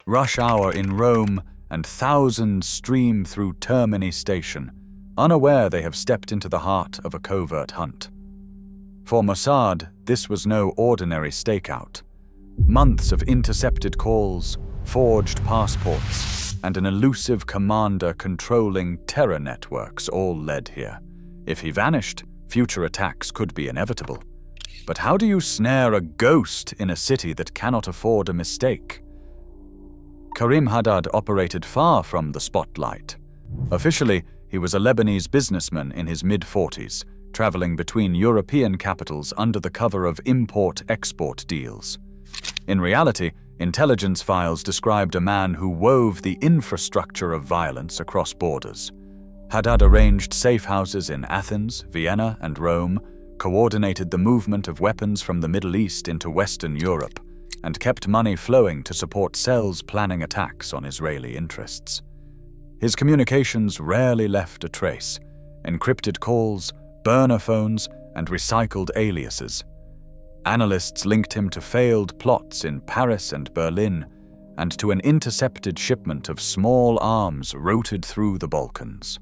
Rush hour in Rome, and thousands stream through Termini station, unaware they have stepped into the heart of a covert hunt. For Mossad, this was no ordinary stakeout. Months of intercepted calls, forged passports, and an elusive commander controlling terror networks all led here. If he vanished, future attacks could be inevitable. But how do you snare a ghost in a city that cannot afford a mistake? Karim Haddad operated far from the spotlight. Officially, he was a Lebanese businessman in his mid-40s, traveling between European capitals under the cover of import-export deals. In reality, intelligence files described a man who wove the infrastructure of violence across borders. Haddad arranged safe houses in Athens, Vienna, and Rome, coordinated the movement of weapons from the Middle East into Western Europe, and kept money flowing to support cells planning attacks on Israeli interests. His communications rarely left a trace: encrypted calls, burner phones, and recycled aliases. Analysts linked him to failed plots in Paris and Berlin, and to an intercepted shipment of small arms routed through the Balkans.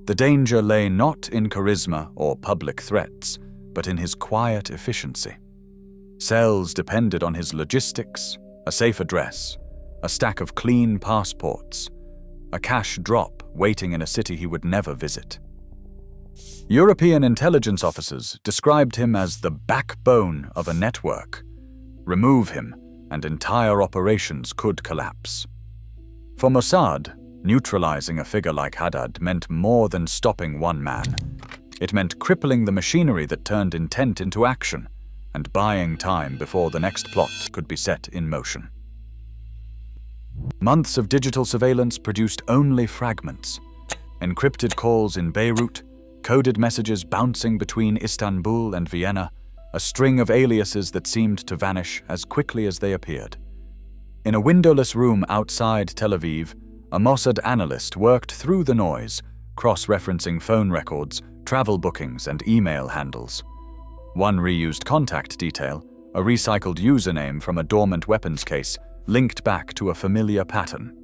The danger lay not in charisma or public threats, but in his quiet efficiency. Cells depended on his logistics, a safe address, a stack of clean passports, a cash drop waiting in a city he would never visit. European intelligence officers described him as the backbone of a network. Remove him, and entire operations could collapse. For Mossad, neutralizing a figure like Haddad meant more than stopping one man. It meant crippling the machinery that turned intent into action, and buying time before the next plot could be set in motion. Months of digital surveillance produced only fragments. Encrypted calls in Beirut, coded messages bouncing between Istanbul and Vienna, a string of aliases that seemed to vanish as quickly as they appeared. In a windowless room outside Tel Aviv, a Mossad analyst worked through the noise, cross-referencing phone records, travel bookings, and email handles. One reused contact detail, a recycled username from a dormant weapons case, linked back to a familiar pattern.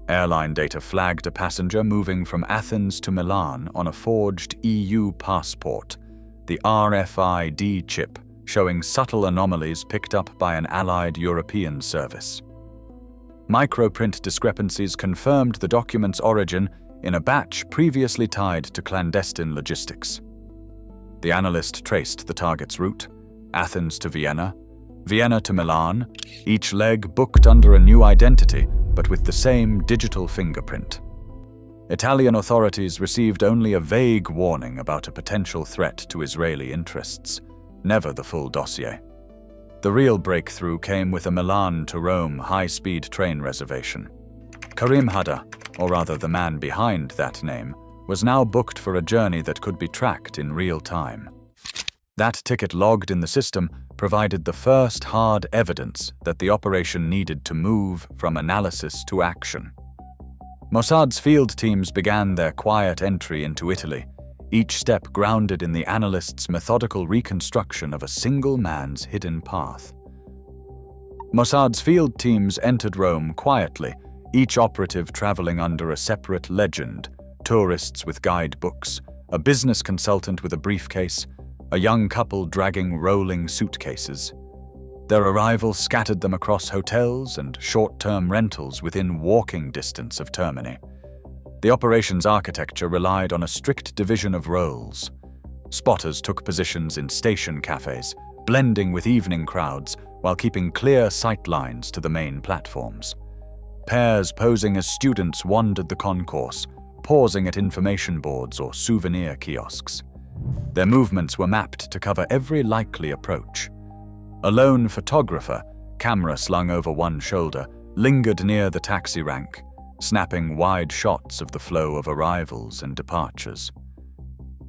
Airline data flagged a passenger moving from Athens to Milan on a forged EU passport, the RFID chip showing subtle anomalies picked up by an allied European service. Microprint discrepancies confirmed the document's origin in a batch previously tied to clandestine logistics. The analyst traced the target's route: Athens to Vienna, Vienna to Milan, each leg booked under a new identity, but with the same digital fingerprint. Italian authorities received only a vague warning about a potential threat to Israeli interests, never the full dossier. The real breakthrough came with a Milan to Rome high-speed train reservation. Karim Haddad, or rather the man behind that name, was now booked for a journey that could be tracked in real time. That ticket logged in the system provided the first hard evidence that the operation needed to move from analysis to action. Mossad's field teams began their quiet entry into Italy, each step grounded in the analyst's methodical reconstruction of a single man's hidden path. Mossad's field teams entered Rome quietly, each operative traveling under a separate legend: tourists with guidebooks, a business consultant with a briefcase, a young couple dragging rolling suitcases. Their arrival scattered them across hotels and short-term rentals within walking distance of Termini. The operation's architecture relied on a strict division of roles. Spotters took positions in station cafes, blending with evening crowds while keeping clear sight lines to the main platforms. Pairs posing as students wandered the concourse, pausing at information boards or souvenir kiosks. Their movements were mapped to cover every likely approach. A lone photographer, camera slung over one shoulder, lingered near the taxi rank, snapping wide shots of the flow of arrivals and departures.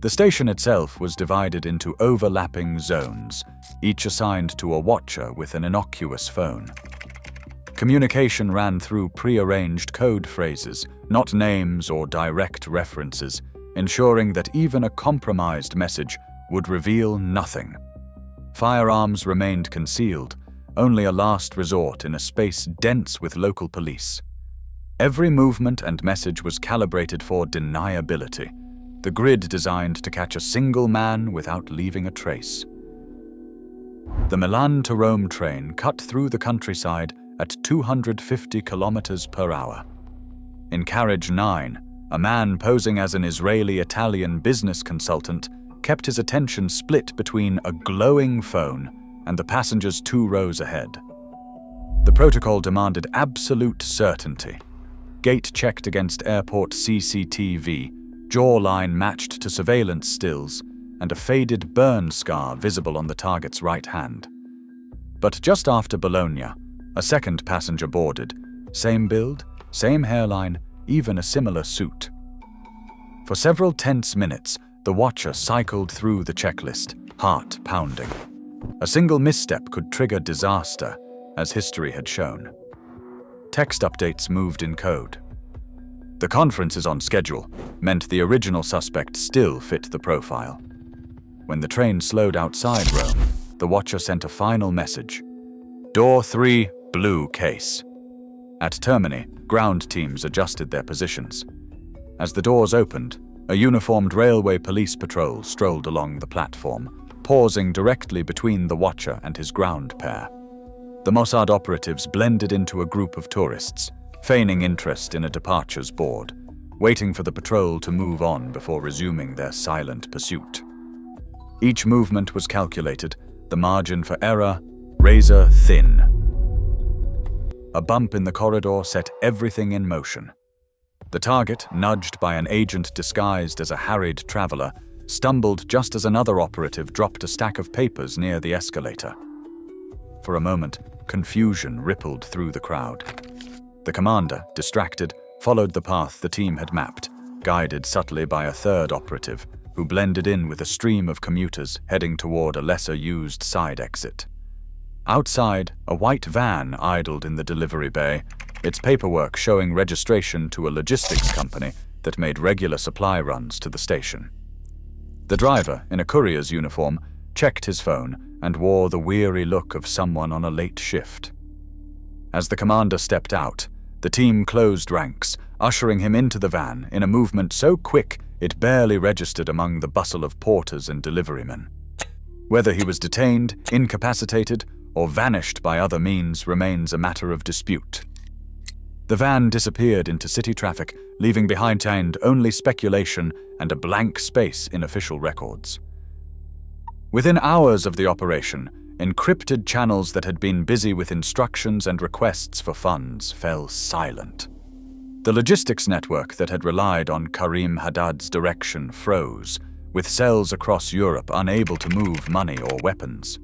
The station itself was divided into overlapping zones, each assigned to a watcher with an innocuous phone. Communication ran through pre-arranged code phrases, not names or direct references, ensuring that even a compromised message would reveal nothing. Firearms remained concealed, only a last resort in a space dense with local police. Every movement and message was calibrated for deniability, the grid designed to catch a single man without leaving a trace. The Milan to Rome train cut through the countryside at 250 kilometers per hour. In carriage 9, a man posing as an Israeli-Italian business consultant kept his attention split between a glowing phone and the passengers 2 rows ahead. The protocol demanded absolute certainty. Gate checked against airport CCTV, jawline matched to surveillance stills, and a faded burn scar visible on the target's right hand. But just after Bologna, a second passenger boarded. Same build, same hairline, even a similar suit. For several tense minutes, the watcher cycled through the checklist, heart pounding. A single misstep could trigger disaster, as history had shown. Text updates moved in code. The conference is on schedule meant the original suspect still fit the profile. When the train slowed outside Rome, the watcher sent a final message. Door 3, blue case. At Termini, ground teams adjusted their positions. As the doors opened, a uniformed railway police patrol strolled along the platform, pausing directly between the watcher and his ground pair. The Mossad operatives blended into a group of tourists, feigning interest in a departures board, waiting for the patrol to move on before resuming their silent pursuit. Each movement was calculated, the margin for error razor thin. A bump in the corridor set everything in motion. The target, nudged by an agent disguised as a harried traveler, stumbled just as another operative dropped a stack of papers near the escalator. For a moment, confusion rippled through the crowd. The commander, distracted, followed the path the team had mapped, guided subtly by a third operative, who blended in with a stream of commuters heading toward a lesser-used side exit. Outside, a white van idled in the delivery bay, its paperwork showing registration to a logistics company that made regular supply runs to the station. The driver, in a courier's uniform, checked his phone and wore the weary look of someone on a late shift. As the commander stepped out, the team closed ranks, ushering him into the van in a movement so quick it barely registered among the bustle of porters and deliverymen. Whether he was detained, incapacitated, or vanished by other means remains a matter of dispute. The van disappeared into city traffic, leaving behind only speculation and a blank space in official records. Within hours of the operation, encrypted channels that had been busy with instructions and requests for funds fell silent. The logistics network that had relied on Karim Haddad's direction froze, with cells across Europe unable to move money or weapons.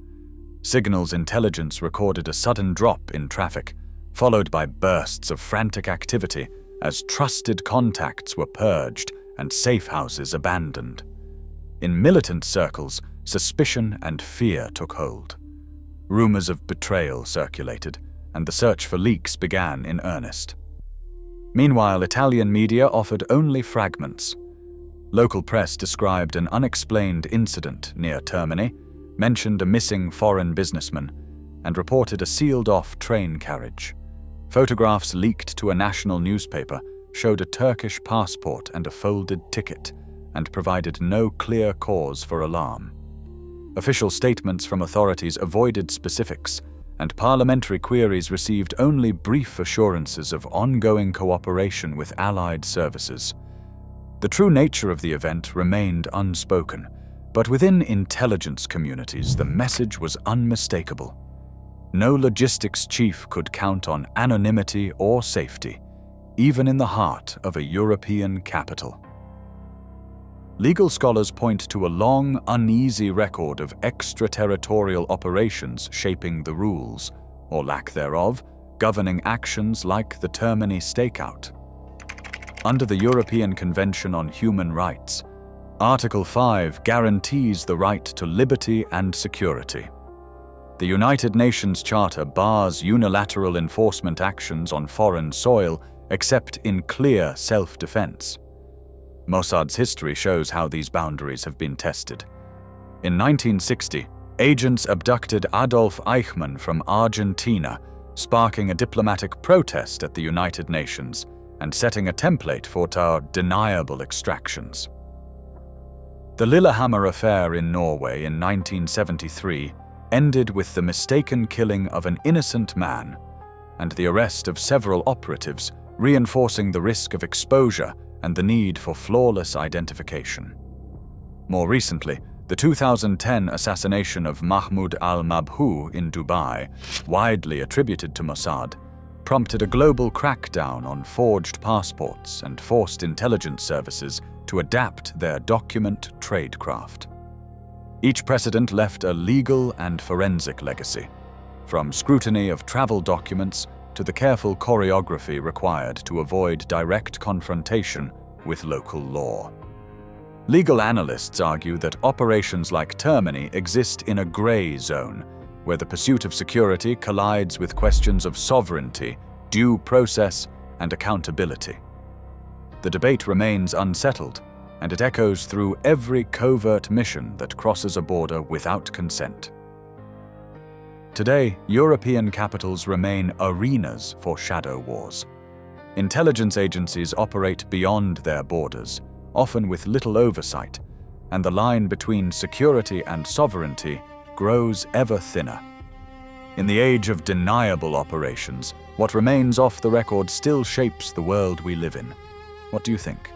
Signals intelligence recorded a sudden drop in traffic, followed by bursts of frantic activity as trusted contacts were purged and safe houses abandoned. In militant circles, suspicion and fear took hold. Rumors of betrayal circulated, and the search for leaks began in earnest. Meanwhile, Italian media offered only fragments. Local press described an unexplained incident near Termini, mentioned a missing foreign businessman, and reported a sealed-off train carriage. Photographs leaked to a national newspaper showed a Turkish passport and a folded ticket, and provided no clear cause for alarm. Official statements from authorities avoided specifics, and parliamentary queries received only brief assurances of ongoing cooperation with allied services. The true nature of the event remained unspoken, but within intelligence communities the message was unmistakable. No logistics chief could count on anonymity or safety, even in the heart of a European capital. Legal scholars point to a long, uneasy record of extraterritorial operations shaping the rules, or lack thereof, governing actions like the Termini Stakeout. Under the European Convention on Human Rights, Article 5 guarantees the right to liberty and security. The United Nations Charter bars unilateral enforcement actions on foreign soil except in clear self-defense. Mossad's history shows how these boundaries have been tested. In 1960, Agents abducted Adolf Eichmann from Argentina, sparking a diplomatic protest at the United Nations and setting a template for deniable extractions. The Lillehammer affair in Norway in 1973 ended with the mistaken killing of an innocent man and the arrest of several operatives, reinforcing the risk of exposure and the need for flawless identification. More recently, the 2010 assassination of Mahmoud al-Mabhouh in Dubai, widely attributed to Mossad, prompted a global crackdown on forged passports and forced intelligence services to adapt their document tradecraft. Each precedent left a legal and forensic legacy, from scrutiny of travel documents to the careful choreography required to avoid direct confrontation with local law. Legal analysts argue that operations like Termini exist in a gray zone, where the pursuit of security collides with questions of sovereignty, due process, and accountability. The debate remains unsettled, and it echoes through every covert mission that crosses a border without consent. Today, European capitals remain arenas for shadow wars. Intelligence agencies operate beyond their borders, often with little oversight, and the line between security and sovereignty grows ever thinner. In the age of deniable operations, what remains off the record still shapes the world we live in. What do you think?